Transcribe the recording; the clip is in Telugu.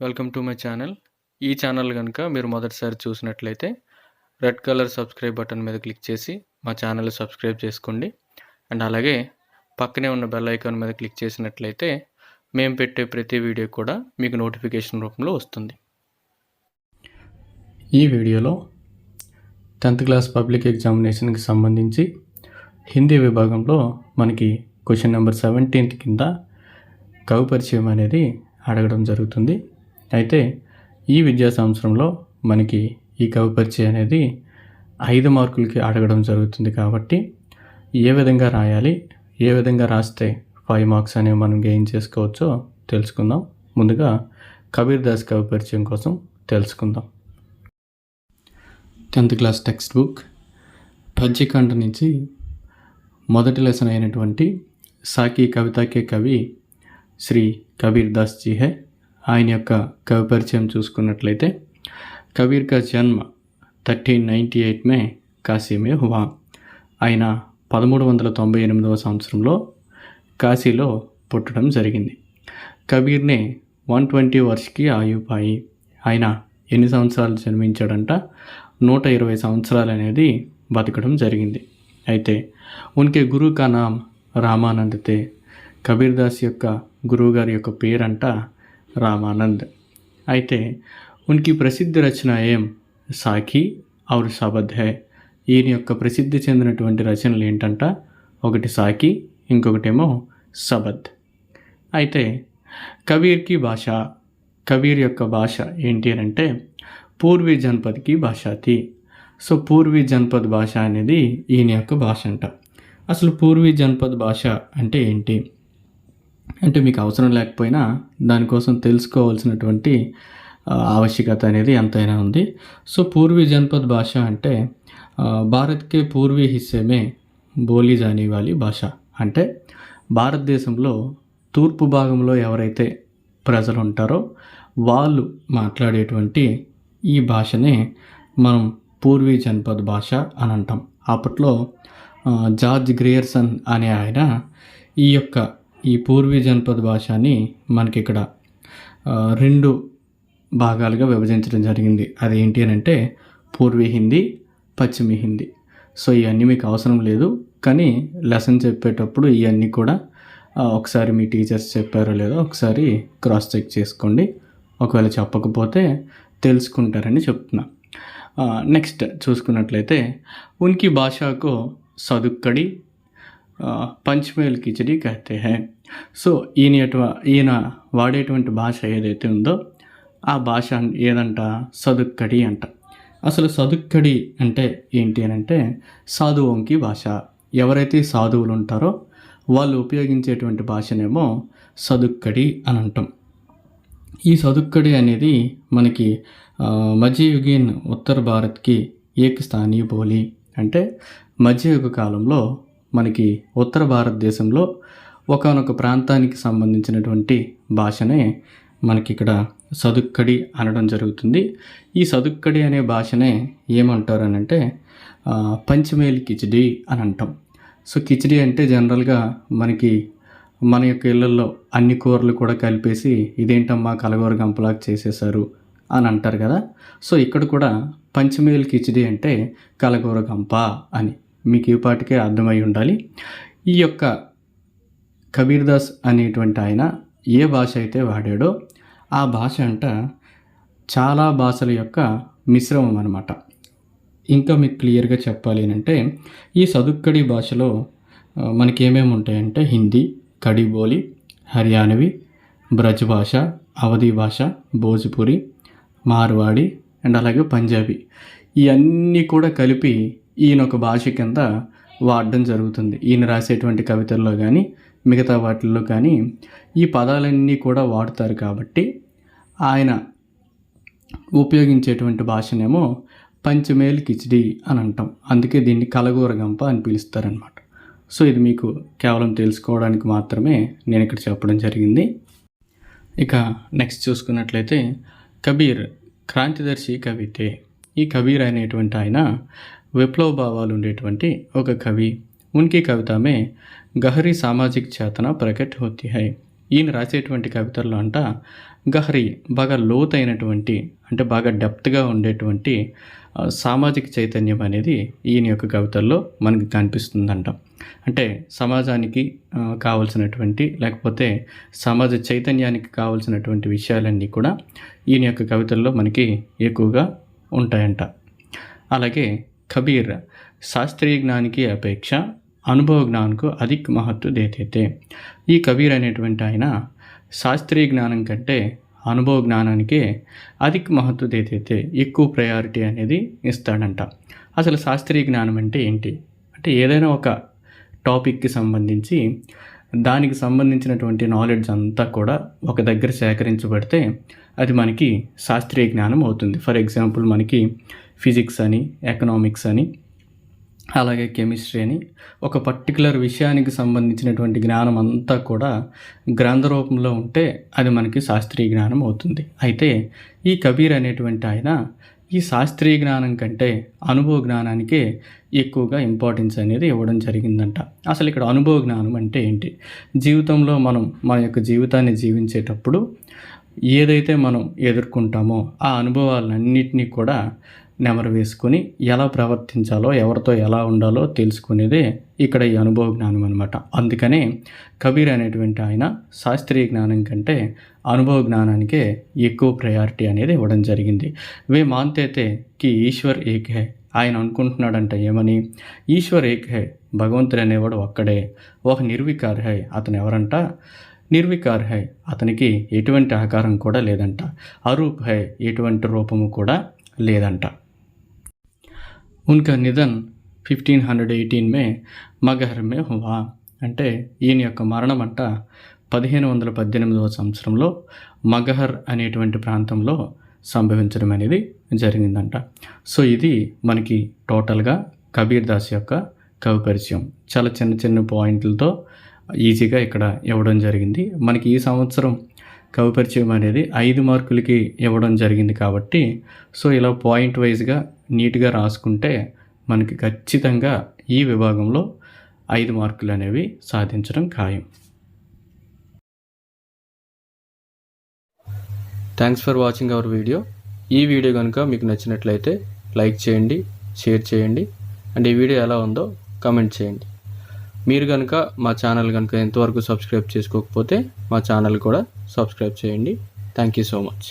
Welcome to my channel. ఈ ఛానల్ కనుక మీరు మొదటిసారి చూసినట్లయితే రెడ్ కలర్ సబ్స్క్రైబ్ బటన్ మీద క్లిక్ చేసి మా ఛానల్ సబ్స్క్రైబ్ చేసుకోండి. అండ్ అలాగే పక్కనే ఉన్న బెల్ ఐకాన్ మీద క్లిక్ చేసినట్లయితే మేము పెట్టే ప్రతి వీడియో కూడా మీకు నోటిఫికేషన్ రూపంలో వస్తుంది. ఈ వీడియోలో 10th క్లాస్ పబ్లిక్ ఎగ్జామినేషన్కి సంబంధించి హిందీ విభాగంలో మనకి క్వశ్చన్ నెంబర్ 17 కింద కవి పరిచయం అనేది అడగడం జరుగుతుంది. అయితే ఈ విద్యా సంవత్సరంలో మనకి ఈ కవి పరిచయం అనేది 5 మార్కులకి అడగడం జరుగుతుంది. కాబట్టి ఏ విధంగా రాయాలి, ఏ విధంగా రాస్తే 5 మార్క్స్ అనేవి మనం గెయిన్ చేసుకోవచ్చో తెలుసుకుందాం. ముందుగా కబీర్ దాస్ కవి పరిచయం కోసం తెలుసుకుందాం. 10th క్లాస్ టెక్స్ట్ బుక్ పద్యకాండ నుంచి మొదటి లెసన్ అయినటువంటి సాకి కవితాకే కవి శ్రీ కబీర్ దాస్ జీ హై. ఆయన యొక్క కవి పరిచయం చూసుకున్నట్లయితే కబీర్ కా జన్మ 1398 మే కాశీ మే హువా. ఆయన 1398వ సంవత్సరంలో కాశీలో పుట్టడం జరిగింది. కబీర్నే 120 వర్ష్కి ఆయుపాయి. ఆయన ఎన్ని సంవత్సరాలు జన్మించాడంట? 120 సంవత్సరాలు అనేది బతకడం జరిగింది. అయితే ఉన్కే గురు కా నామ్ రామానంద్ తే. కబీర్ దాస్ యొక్క గురువు గారి యొక్క పేరంట రామానంద్. అయితే ఉనికి ప్రసిద్ధి రచన ఏం సాఖీ ఔర్ సబద్ హై. ఈయన యొక్క ప్రసిద్ధి చెందినటువంటి రచనలు ఏంటంట? ఒకటి సాఖీ, ఇంకొకటేమో సబద్. అయితే కబీర్కి భాష, కబీర్ యొక్క భాష ఏంటి అని అంటే పూర్వీ జన్పద్కి భాషాతి. సో పూర్వీ జన్పద్ భాష అనేది ఈయన యొక్క భాష అంట. అసలు పూర్వీ జన్పద్ భాష అంటే ఏంటి అంటే మీకు అవసరం లేకపోయినా దానికోసం తెలుసుకోవాల్సినటువంటి ఆవశ్యకత అనేది ఎంతైనా ఉంది. సో పూర్వీ జన్పద్ భాష అంటే భారత్కే పూర్వీ హిస్సేమే బోలీ జానీ వాली భాష. అంటే భారతదేశంలో తూర్పు భాగంలో ఎవరైతే ప్రజలు ఉంటారో వాళ్ళు మాట్లాడేటువంటి ఈ భాషనే మనం పూర్వీ జన్పద్ భాష అని అంటాం. అప్పట్లో జార్జ్ గ్రియర్సన్ అనే ఆయన ఈ పూర్వీ జన్పద్ భాషని మనకి ఇక్కడ 2 భాగాలుగా విభజించడం జరిగింది. అది ఏంటి అని అంటే పూర్వీ హిందీ, పశ్చిమి హిందీ. సో ఇవన్నీ మీకు అవసరం లేదు, కానీ లెసన్ చెప్పేటప్పుడు ఇవన్నీ కూడా ఒకసారి మీ టీచర్స్ చెప్పారో లేదో ఒకసారి క్రాస్ చెక్ చేసుకోండి. ఒకవేళ చెప్పకపోతే తెలుసుకుంటారని చెప్తున్నా. నెక్స్ట్ చూసుకున్నట్లయితే ఉనికి భాషకు సదుక్కడి పంచ్మేల్ కిచడి కహతే హై. సో ఈయన వాడేటువంటి భాష ఏదైతే ఉందో ఆ భాష ఏదంట? సదుక్కడి అంట. అసలు సదుక్కడి అంటే ఏంటి అని అంటే సాధువుంకి భాష. ఎవరైతే సాధువులు ఉంటారో వాళ్ళు ఉపయోగించేటువంటి భాషనేమో సదుక్కడి అని అంటాం. ఈ సదుక్కడి అనేది మనకి మధ్యయుగీన్ ఉత్తర భారత్కి ఏక స్థానీయ బోలి. అంటే మధ్యయుగ కాలంలో మనకి ఉత్తర భారతదేశంలో ఒకానొక ప్రాంతానికి సంబంధించినటువంటి భాషనే మనకి ఇక్కడ సదుక్కడి అనడం జరుగుతుంది. ఈ సదుక్కడి అనే భాషనే ఏమంటారు అని అంటే పంచమేల్ కిచిడి అని అంటాం. సో కిచిడి అంటే జనరల్గా మనకి మన యొక్క ఇళ్ళల్లో అన్ని కూరలు కూడా కలిపేసి ఇదేంటమ్మా కలగూర గంపలాగా చేసేసారు అని అంటారు కదా. సో ఇక్కడ కూడా పంచమేల్ కిచిడి అంటే కలగూర గంప అని మీకు ఈ పాటికే అర్థమై ఉండాలి. ఈ యొక్క కబీర్ దాస్ అనేటువంటి ఆయన ఏ భాష అయితే వాడాడో ఆ భాష అంట చాలా భాషల యొక్క మిశ్రమం అన్నమాట. ఇంకా మీకు క్లియర్గా చెప్పాలి అంటే ఈ సదుక్కడి భాషలో మనకి ఏమేమి ఉంటాయంటే హిందీ, కడి బోలి, హర్యానవి, బ్రజ్ భాష, అవధి భాష, భోజ్పురి, మార్వాడి అండ్ అలాగే పంజాబీ. ఇవన్నీ కూడా కలిపి ఈయన ఒక భాష కింద వాడడం జరుగుతుంది. ఈయన రాసేటువంటి కవితల్లో కానీ మిగతా వాటిల్లో కానీ ఈ పదాలన్నీ కూడా వాడతారు. కాబట్టి ఆయన ఉపయోగించేటువంటి భాషనేమో పంచమేల్ కిచిడి అని అంటాం. అందుకే దీన్ని కలగూర గంప అని పిలుస్తారనమాట. సో ఇది మీకు కేవలం తెలుసుకోవడానికి మాత్రమే నేను ఇక్కడ చెప్పడం జరిగింది. ఇక నెక్స్ట్ చూసుకున్నట్లయితే కబీర్ క్రాంతిదర్శి కవితే. ఈ కబీర్ అనేటువంటి ఆయన విప్లవ భావాలు ఉండేటువంటి ఒక కవి. ఉనికి కవితమే గహరీ సామాజిక చేతన ప్రకట్ హోతీ హై. ఈయన రాసేటువంటి కవితల్లో అంట గహరి బాగా లోతైనటువంటి అంటే బాగా డెప్త్గా ఉండేటువంటి సామాజిక చైతన్యం అనేది ఈయన యొక్క కవితల్లో మనకి కనిపిస్తుందంట. అంటే సమాజానికి కావాల్సినటువంటి లేకపోతే సమాజ చైతన్యానికి కావాల్సినటువంటి విషయాలన్నీ కూడా ఈయన యొక్క కవితల్లో మనకి ఎక్కువగా ఉంటాయంట. అలాగే కబీర్ శాస్త్రీయ జ్ఞానికి అపేక్ష అనుభవ జ్ఞానకు అధిక్ మహత్వ దేతైతే. ఈ కబీర్ అనేటువంటి ఆయన శాస్త్రీయ జ్ఞానం కంటే అనుభవ జ్ఞానానికే అధిక మహత్వ దేతైతే ఎక్కువ ప్రయారిటీ అనేది ఇస్తాడంట. అసలు శాస్త్రీయ జ్ఞానం అంటే ఏంటి అంటే ఏదైనా ఒక టాపిక్కి సంబంధించి దానికి సంబంధించినటువంటి నాలెడ్జ్ అంతా కూడా ఒక దగ్గర సేకరించబడితే అది మనకి శాస్త్రీయ జ్ఞానం అవుతుంది. ఫర్ ఎగ్జాంపుల్ మనకి ఫిజిక్స్ అని, ఎకనామిక్స్ అని, అలాగే కెమిస్ట్రీ అని ఒక పర్టికులర్ విషయానికి సంబంధించినటువంటి జ్ఞానం అంతా కూడా గ్రంథ రూపంలో ఉంటే అది మనకి శాస్త్రీయ జ్ఞానం అవుతుంది. అయితే ఈ కబీర్ అనేటువంటి ఆయన ఈ శాస్త్రీయ జ్ఞానం కంటే అనుభవ జ్ఞానానికే ఎక్కువగా ఇంపార్టెన్స్ అనేది ఇవ్వడం జరిగిందంట. అసలు ఇక్కడ అనుభవ జ్ఞానం అంటే ఏంటి? జీవితంలో మనం మన యొక్క జీవితాన్ని జీవించేటప్పుడు ఏదైతే మనం ఎదుర్కొంటామో ఆ అనుభవాలన్నింటినీ కూడా నెమరు వేసుకొని ఎలా ప్రవర్తించాలో, ఎవరితో ఎలా ఉండాలో తెలుసుకునేదే ఇక్కడ ఈ అనుభవ జ్ఞానం అనమాట. అందుకనే కబీర్ అనేటువంటి ఆయన శాస్త్రీయ జ్ఞానం కంటే అనుభవ జ్ఞానానికే ఎక్కువ ప్రయారిటీ అనేది ఇవ్వడం జరిగింది. వే మాన్తేతే కి ఈశ్వర్ ఏక్ హై. ఆయన అనుకుంటున్నాడంట ఏమని? ఈశ్వర్ ఏక్ హై, భగవంతుడు అనేవాడు ఒక్కడే. ఒక నిర్వికార్ హై, అతను ఎవరంట? నిర్వికార్ హై, అతనికి ఎటువంటి ఆకారం కూడా లేదంట. అరూప్ హై, ఎటువంటి రూపము కూడా లేదంట. ఉన్కా నిధన్ 1518 మే మగహర్ మే హువా. అంటే ఈయన యొక్క మరణం అంట 1518వ సంవత్సరంలో మగహర్ అనేటువంటి ప్రాంతంలో సంభవించడం అనేది జరిగిందంట. సో ఇది మనకి టోటల్గా కబీర్ దాస్ యొక్క కవి పరిచయం. చాలా చిన్న చిన్న పాయింట్లతో ఈజీగా ఇక్కడ ఇవ్వడం జరిగింది. మనకి ఈ సంవత్సరం కవి పరిచయం అనేది 5 మార్కులకి ఇవ్వడం జరిగింది కాబట్టి సో ఇలా పాయింట్ వైజ్గా నీట్గా రాసుకుంటే మనకి ఖచ్చితంగా ఈ విభాగంలో 5 మార్కులు అనేవి సాధించడం ఖాయం. Thanks for watching our video. ఈ వీడియో కనుక మీకు నచ్చినట్లయితే లైక్ చేయండి, షేర్ చేయండి అండ్ ఈ వీడియో ఎలా ఉందో కామెంట్ చేయండి. మీరు కనుక మా ఛానల్ కనుక ఎంతవరకు సబ్స్క్రైబ్ చేసుకోకపోతే మా ఛానల్ కూడా సబ్స్క్రైబ్ చేయండి. Thank you so much.